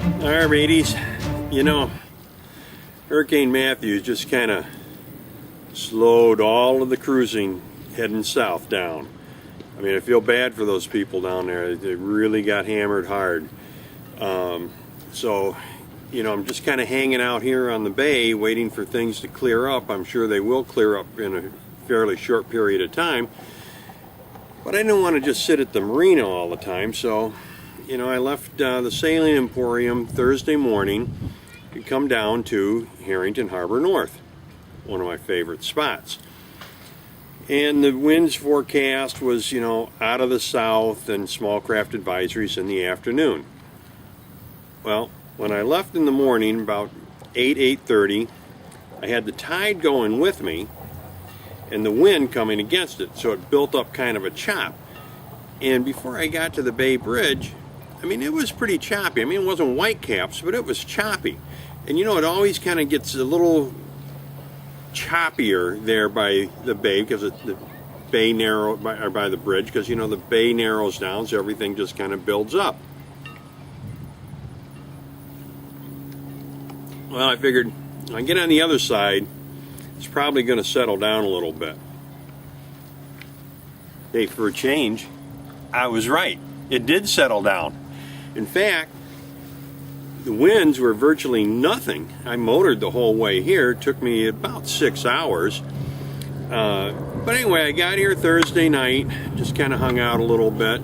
All right, mateys. You know, Hurricane Matthew just kind of slowed all of the cruising heading south down. I mean, I feel bad for those people down there. They really got hammered hard. So, you know, I'm just kind of hanging out here on the bay waiting for things to clear up. I'm sure they will clear up in a fairly short period of time. But I didn't want to just sit at the marina all the time, so, you know, I left the Sailing Emporium Thursday morning to come down to Herrington Harbour North, one of my favorite spots. And the winds forecast was, you know, out of the south and small craft advisories in the afternoon. Well, when I left in the morning, about 8:30, I had the tide going with me and the wind coming against it, so it built up kind of a chop. And before I got to the Bay Bridge, I mean, it was pretty choppy. I mean, it wasn't white caps, but it was choppy. And you know, it always kind of gets a little choppier there by the bay, because the bay by the bridge, because you know the bay narrows down, so everything just kind of builds up. Well, I figured when I get on the other side, it's probably going to settle down a little bit. Hey, for a change, I was right. It did settle down. In fact, the winds were virtually nothing. I motored the whole way here. It took me about 6 hours. But anyway, I got here Thursday night, just kind of hung out a little bit.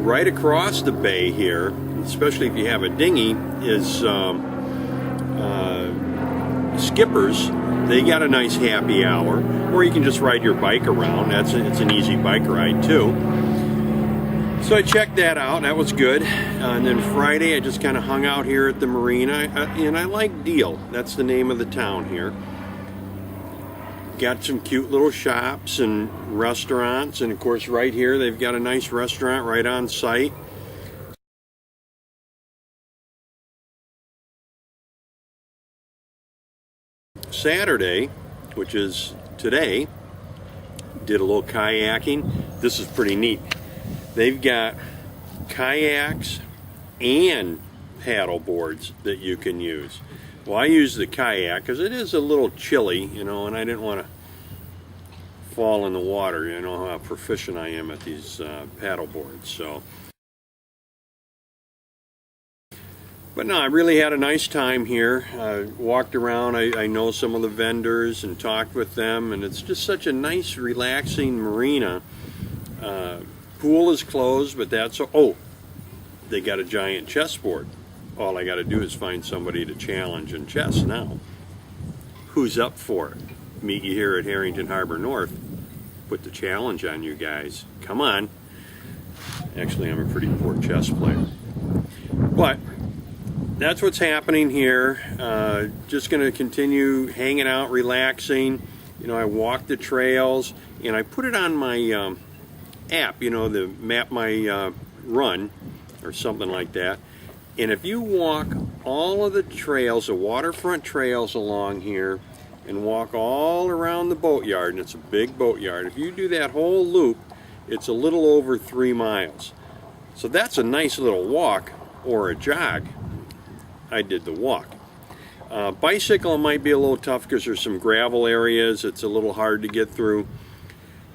Right across the bay here, especially if you have a dinghy, is Skippers. They got a nice happy hour, or you can just ride your bike around. It's an easy bike ride too. So I checked that out. That was good. And then Friday, I just kind of hung out here at the marina, and I like Deal. That's the name of the town here. Got some cute little shops and restaurants, and of course, right here they've got a nice restaurant right on site. Saturday, which is today, did a little kayaking. This is pretty neat. They've got kayaks and paddle boards that you can use. Well, I use the kayak because it is a little chilly, you know, and I didn't want to fall in the water. You know how proficient I am at these paddle boards. So, but no, I really had a nice time here. Walked around. I know some of the vendors and talked with them, and it's just such a nice, relaxing marina. Pool is closed, but that's they got a giant chessboard. All I got to do is find somebody to challenge in chess now. Who's up for it? Meet you here at Herrington Harbour North. Put the challenge on you guys. Come on. Actually, I'm a pretty poor chess player. But that's what's happening here. Just going to continue hanging out, relaxing. You know, I walk the trails, and I put it on my app, you know, the Map My Run or something like that. And if you walk all of the trails, the waterfront trails along here, and walk all around the boatyard, and it's a big boatyard, if you do that whole loop, it's a little over 3 miles. So that's a nice little walk or a jog. I did the walk. Bicycle might be a little tough because there's some gravel areas. It's a little hard to get through.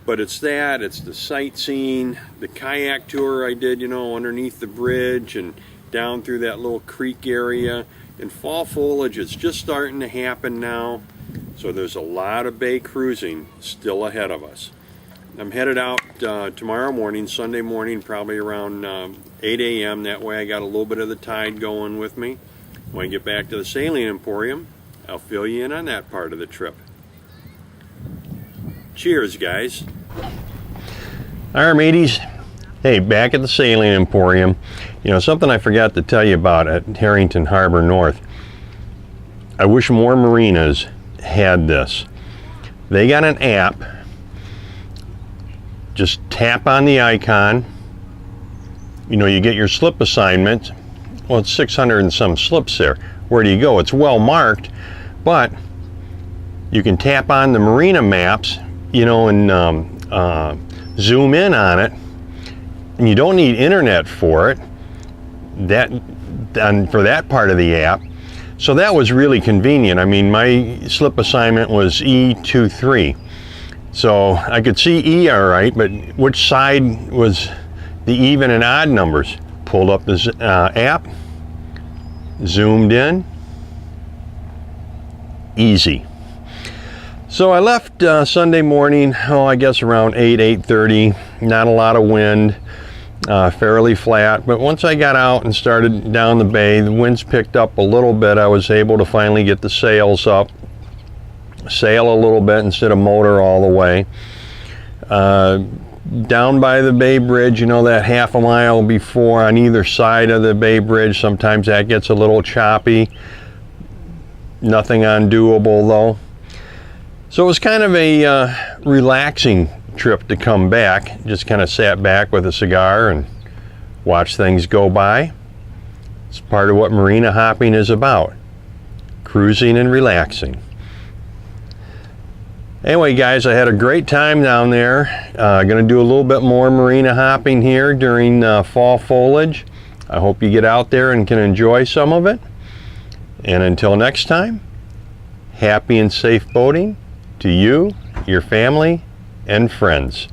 But it's that, it's the sightseeing, the kayak tour I did, you know, underneath the bridge and down through that little creek area. And fall foliage is just starting to happen now. So there's a lot of bay cruising still ahead of us. I'm headed out tomorrow morning, Sunday morning, probably around 8 a.m. That way I got a little bit of the tide going with me. When I get back to the Sailing Emporium, I'll fill you in on that part of the trip. Cheers, guys. All right, mateys. Hey, back at the Sailing Emporium. You know, something I forgot to tell you about at Herrington Harbour North. I wish more marinas had this. They got an app. Just tap on the icon. You know, you get your slip assignment. Well, it's 600 and some slips there. Where do you go? It's well marked, but you can tap on the marina maps, you know, and zoom in on it. And you don't need internet for it. for that part of the app. So that was really convenient. I mean, my slip assignment was E23. So I could see E all right, but which side was the even and odd numbers? Pulled up this app, zoomed in, easy. So I left Sunday morning, I guess around 8:30, not a lot of wind, fairly flat, but once I got out and started down the bay, the winds picked up a little bit. I was able to finally get the sails up, sail a little bit instead of motor all the way. Down by the Bay Bridge, you know, that half a mile before on either side of the Bay Bridge, sometimes that gets a little choppy. Nothing undoable though. So it was kind of a relaxing trip to come back. Just kind of sat back with a cigar and watched things go by. It's part of what marina hopping is about. Cruising and relaxing. Anyway, guys, I had a great time down there. Going to do a little bit more marina hopping here during fall foliage. I hope you get out there and can enjoy some of it. And until next time, happy and safe boating to you, your family, and friends.